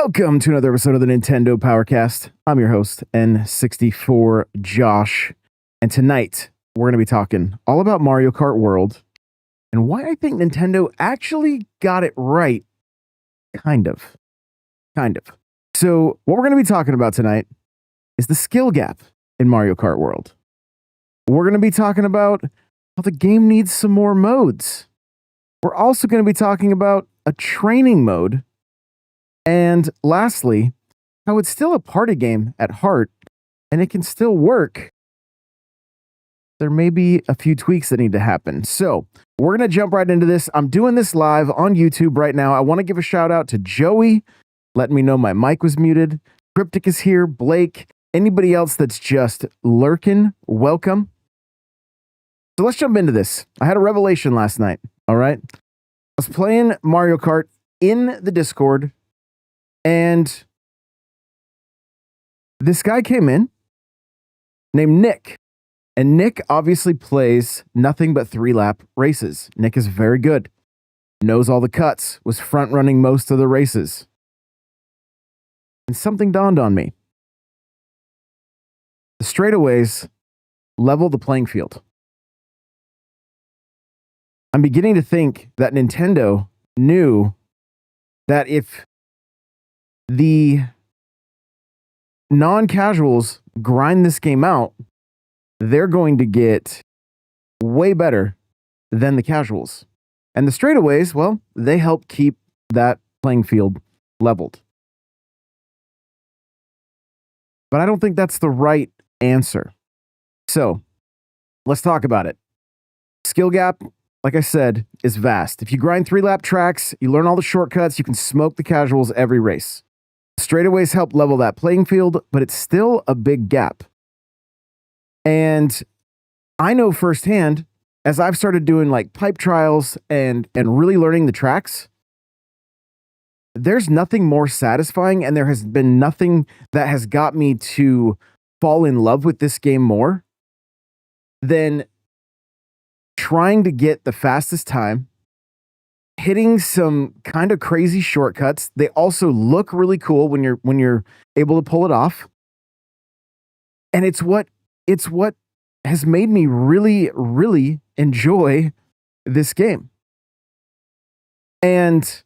Welcome to another episode of the Nintendo Powercast. I'm your host, N64 Josh. And tonight, we're going to be talking all about Mario Kart World and why I think Nintendo actually got it right. Kind of. So, what we're going to be talking about tonight is the skill gap in Mario Kart World. We're going to be talking about how the game needs some more modes. We're also going to be talking about a training mode. And lastly, how it's still a party game at heart, and it can still work. There may be a few tweaks that need to happen. So we're going to jump right into this. I'm doing this live on YouTube right now. I want to give a shout out to Joey, letting me know my mic was muted. Cryptic is here, Blake, anybody else that's just lurking, welcome. So let's jump into this. I had a revelation last night, all right? I was playing Mario Kart in the Discord, and this guy came in named Nick. And Nick obviously plays nothing but 3-lap races. Nick is very good. Knows all the cuts. Was front running most of the races. And something dawned on me. The straightaways level the playing field. I'm beginning to think that Nintendo knew that if the non-casuals grind this game out, they're going to get way better than the casuals. And the straightaways, well, they help keep that playing field leveled. But I don't think that's the right answer. So, let's talk about it. Skill gap, like I said, is vast. If you grind 3-lap tracks, you learn all the shortcuts, you can smoke the casuals every race. Straightaways help level that playing field, but it's still a big gap. And I know firsthand, as I've started doing like pipe trials and really learning the tracks, there's nothing more satisfying, and there has been nothing that has got me to fall in love with this game more than trying to get the fastest time, hitting some kind of crazy shortcuts. They also look really cool when you're able to pull it off. And it's what has made me really, really enjoy this game. And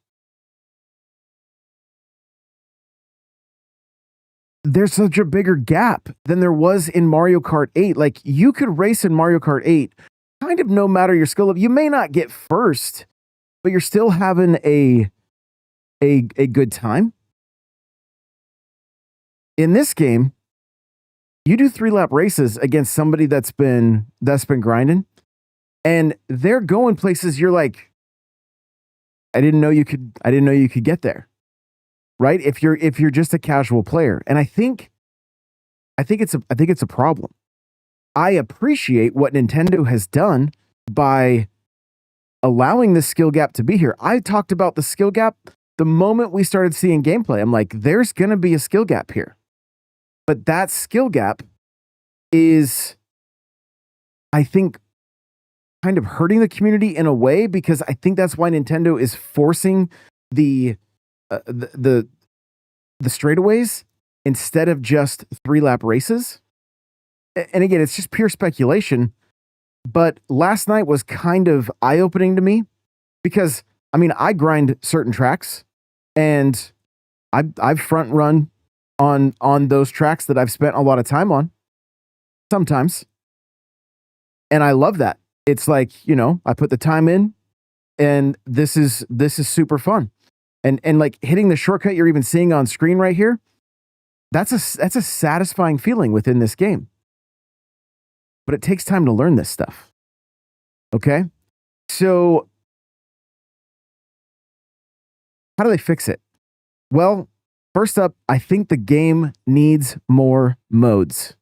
there's such a bigger gap than there was in Mario Kart 8. Like, you could race in Mario Kart 8 kind of no matter your skill level. You may not get first, but you're still having a good time. In this game, you do 3-lap races against somebody that's been grinding, and they're going places you're like, I didn't know you could get there. Right? If you're just a casual player. And I think it's a problem. I appreciate what Nintendo has done by allowing this skill gap to be here. I talked about the skill gap the moment we started seeing gameplay. I'm like, there's going to be a skill gap here. But that skill gap is, I think, kind of hurting the community in a way, because I think that's why Nintendo is forcing the straightaways instead of just 3-lap races. And again, it's just pure speculation. But last night was kind of eye-opening to me, because, I mean, I grind certain tracks, and I've front run on those tracks that I've spent a lot of time on sometimes. And I love that. It's like, I put the time in, and this is super fun. And like hitting the shortcut you're even seeing on screen right here, that's a satisfying feeling within this game. But it takes time to learn this stuff. Okay? So, how do they fix it? Well, first up, I think the game needs more modes.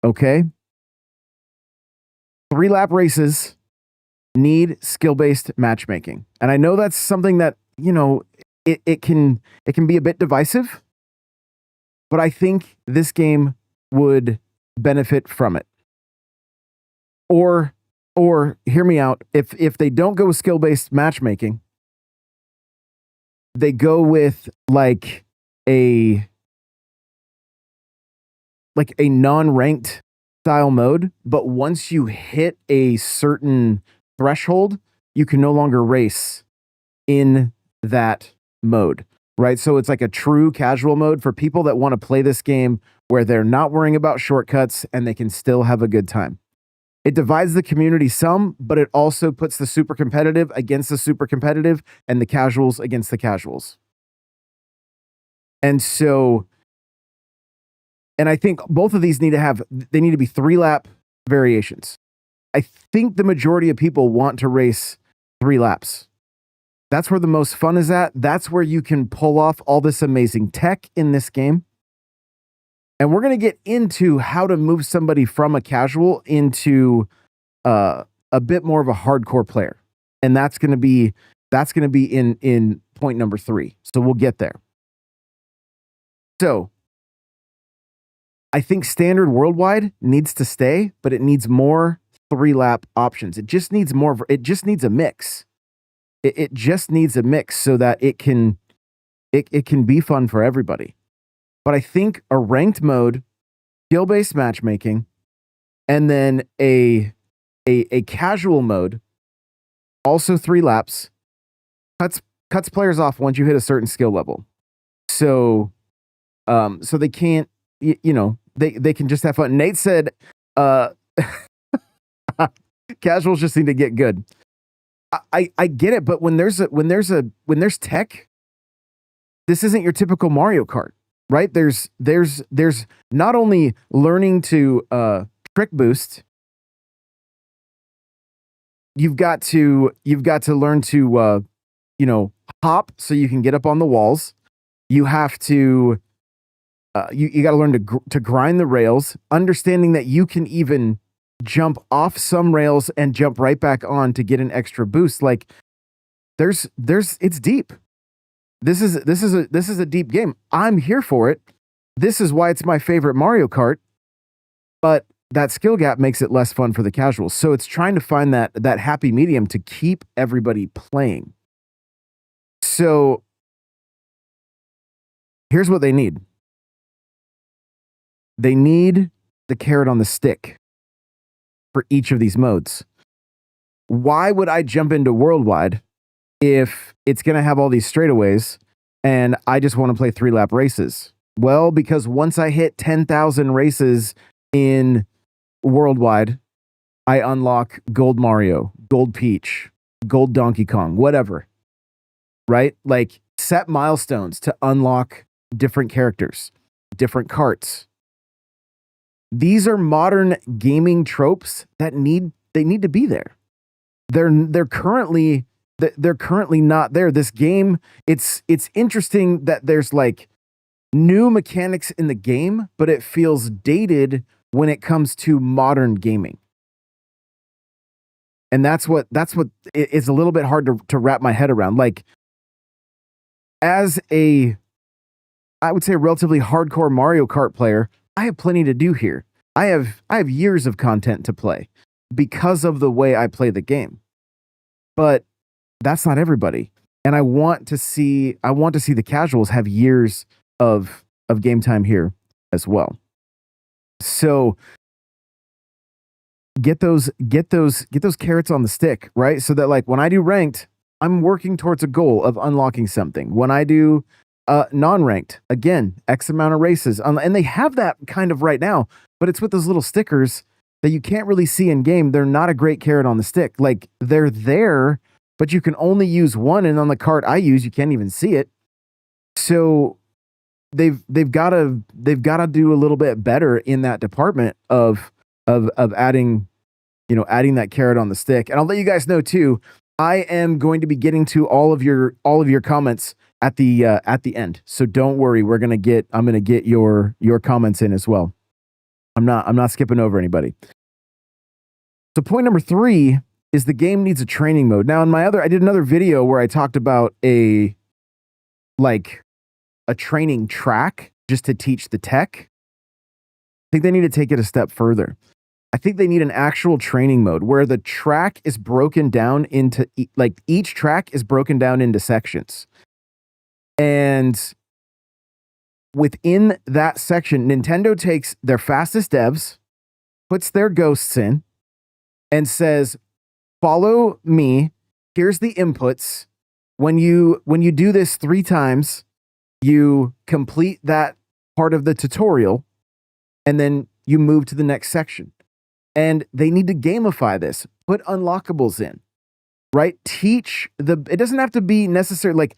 Okay? 3-lap races need skill-based matchmaking. And I know that's something that, it can be a bit divisive, but I think this game would benefit from it. Or hear me out, if they don't go with skill-based matchmaking, they go with like a non-ranked style mode, but once you hit a certain threshold, you can no longer race in that mode, right? So it's like a true casual mode for people that want to play this game where they're not worrying about shortcuts and they can still have a good time. It divides the community some, but it also puts the super competitive against the super competitive and the casuals against the casuals. And so, and I think both of these need to be 3-lap variations. I think the majority of people want to race 3 laps. That's where the most fun is at. That's where you can pull off all this amazing tech in this game. And we're going to get into how to move somebody from a casual into a bit more of a hardcore player. And that's going to be in point number 3. So we'll get there. So I think standard worldwide needs to stay, but it needs more 3-lap options. It just needs it just needs a mix. It just needs a mix so that it can be fun for everybody. But I think a ranked mode, skill-based matchmaking, and then a casual mode, also 3 laps, cuts players off once you hit a certain skill level. So they can't, they can just have fun. Nate said, casuals just need to get good. I get it, but when there's tech, this isn't your typical Mario Kart, right? There's not only learning to trick boost, you've got to learn to hop so you can get up on the walls. You have to you got to learn to grind the rails, understanding that you can even jump off some rails and jump right back on to get an extra boost. Like there's it's deep. This is a deep game. I'm here for it. This is why it's my favorite Mario Kart. But that skill gap makes it less fun for the casuals. So it's trying to find that happy medium to keep everybody playing. So here's what they need. They need the carrot on the stick for each of these modes. Why would I jump into worldwide if it's going to have all these straightaways and I just want to play 3-lap races? Well, because once I hit 10,000 races in worldwide, I unlock Gold Mario, Gold Peach, Gold Donkey Kong, whatever. Right? Like set milestones to unlock different characters, different karts. These are modern gaming tropes that need to be there. They're currently not there. This game, it's interesting that there's like new mechanics in the game, but it feels dated when it comes to modern gaming. And that's what is a little bit hard to wrap my head around. Like as I would say a relatively hardcore Mario Kart player, I have plenty to do here. I have years of content to play because of the way I play the game. But that's not everybody. And I want to see the casuals have years of game time here as well. So get those carrots on the stick, right? So that like when I do ranked, I'm working towards a goal of unlocking something. When I do non-ranked, again, X amount of races. And they have that kind of right now, but it's with those little stickers that you can't really see in game. They're not a great carrot on the stick. Like they're there, but you can only use one. And on the cart I use, you can't even see it. So they've got to do a little bit better in that department of adding that carrot on the stick. And I'll let you guys know too, I am going to be getting to all of your comments at the end. So don't worry, I'm going to get your comments in as well. I'm not skipping over anybody. So point number 3 is the game needs a training mode. Now I did another video where I talked about a training track just to teach the tech. I think they need to take it a step further. I think they need an actual training mode where the track is broken down into each track is broken down into sections. And within that section, Nintendo takes their fastest devs, puts their ghosts in, and says, follow me. Here's the inputs. When you do this 3 times, you complete that part of the tutorial, and then you move to the next section. And they need to gamify this. Put unlockables in, right? It doesn't have to be necessary. Like,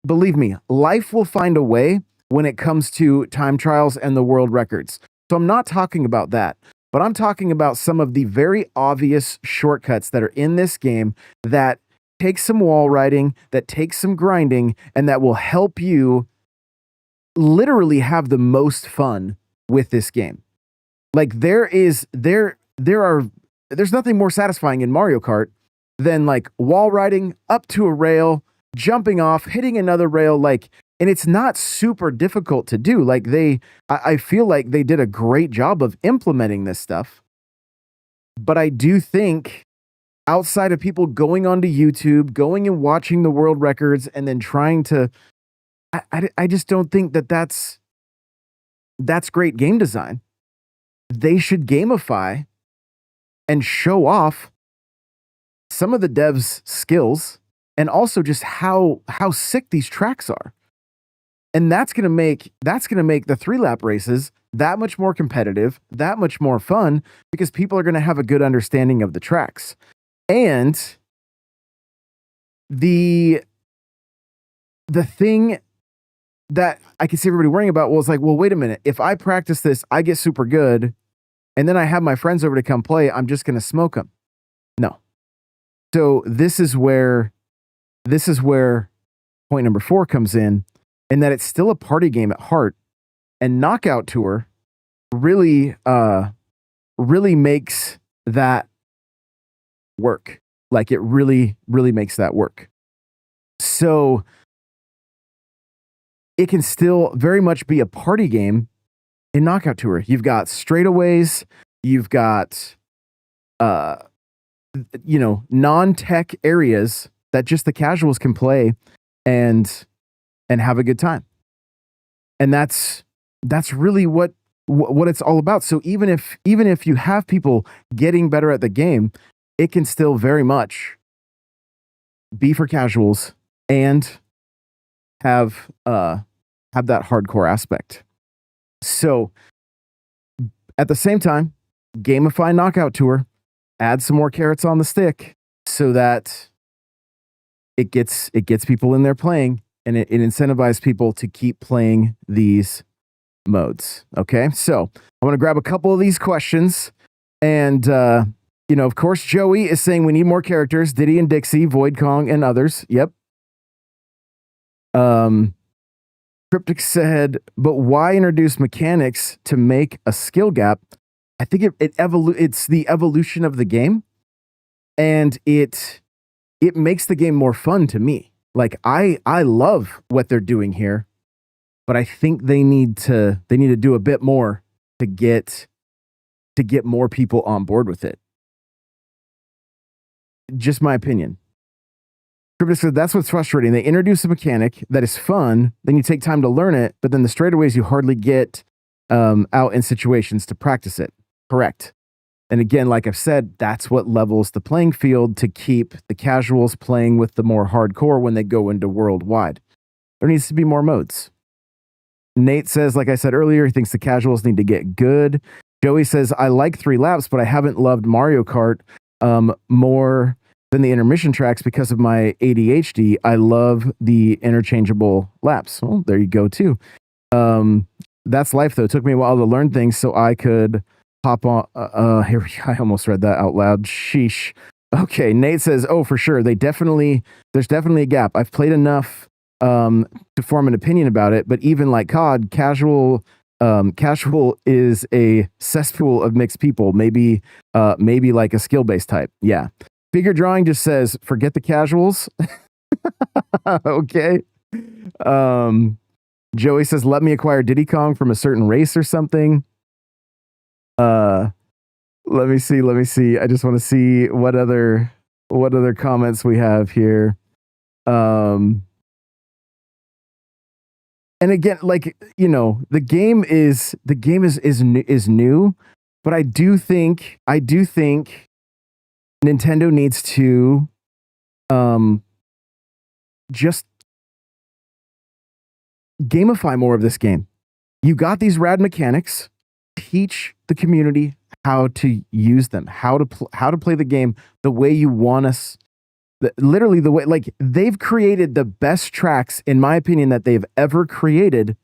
believe me, life will find a way when it comes to time trials and the world records. So I'm not talking about that, but I'm talking about some of the very obvious shortcuts that are in this game that take some wall riding, that take some grinding, and that will help you literally have the most fun with this game. Like there's nothing more satisfying in Mario Kart than like wall riding up to a rail, jumping off, hitting another rail, like, and it's not super difficult to do. Like I feel like they did a great job of implementing this stuff. But I do think outside of people going onto YouTube, going and watching the world records and then trying to, I just don't think that's great game design. They should gamify and show off some of the devs' skills and also just how sick these tracks are. And that's going to make the 3-lap races that much more competitive, that much more fun, because people are going to have a good understanding of the tracks. And the thing that I can see everybody worrying about was like, well, wait a minute. If I practice this, I get super good, and then I have my friends over to come play, I'm just going to smoke them. No. So this is where point number 4 comes in, and that it's still a party game at heart. And Knockout Tour really makes that work. Like it really, really makes that work. So it can still very much be a party game in Knockout Tour. You've got straightaways, you've got non-tech areas that just the casuals can play and have a good time. And that's really what it's all about. So even if you have people getting better at the game, it can still very much be for casuals and have that hardcore aspect. So at the same time, gamify Knockout Tour, add some more carrots on the stick so that it gets people in there playing, and it incentivizes people to keep playing these modes. Okay, so I'm going to grab a couple of these questions. And, of course, Joey is saying we need more characters. Diddy and Dixie, Void Kong, and others. Yep. Cryptic said, but why introduce mechanics to make a skill gap? I think it's the evolution of the game, and it makes the game more fun to me. Like I love what they're doing here, but I think they need to do a bit more to get more people on board with it. Just my opinion. Cryptic said that's what's frustrating. They introduce a mechanic that is fun, then you take time to learn it, but then the straightaways you hardly get out in situations to practice it. Correct. And again, like I've said, that's what levels the playing field to keep the casuals playing with the more hardcore when they go into worldwide. There needs to be more modes. Nate says, like I said earlier, he thinks the casuals need to get good. Joey says, I like 3 laps, but I haven't loved Mario Kart more than the intermission tracks because of my ADHD. I love the interchangeable laps. Well, there you go, too. That's life, though. It took me a while to learn things so I could hop on. Here we go. I almost read that out loud. Sheesh. Okay, Nate says, oh, for sure. There's definitely a gap. I've played enough to form an opinion about it, but even like COD, casual is a cesspool of mixed people. Maybe like a skill-based type. Yeah. Figure Drawing just says, forget the casuals. Okay. Joey says, let me acquire Diddy Kong from a certain race or something. Let me see. I just want to see what other comments we have here. And again, like, you know, the game is new, but I do think Nintendo needs to just gamify more of this game. You got these rad mechanics. Teach the community how to use them, how to play the game the way you want us. Literally the way, like, they've created the best tracks, in my opinion, that they've ever created,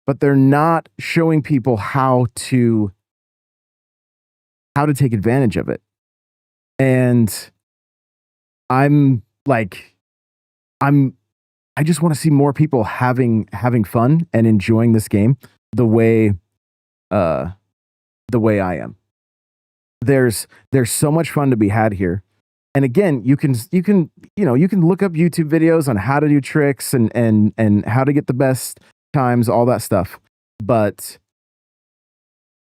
but they're not showing people how to take advantage of it. And I just want to see more people having fun and enjoying this game the way I am. There's so much fun to be had here. And again, you can look up YouTube videos on how to do tricks and how to get the best times, all that stuff. But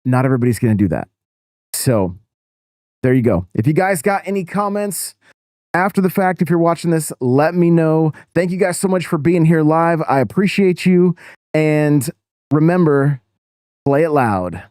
not everybody's going to do that. So there you go. If you guys got any comments after the fact, if you're watching this, let me know. Thank you guys so much for being here live. I appreciate you. And remember, play it loud.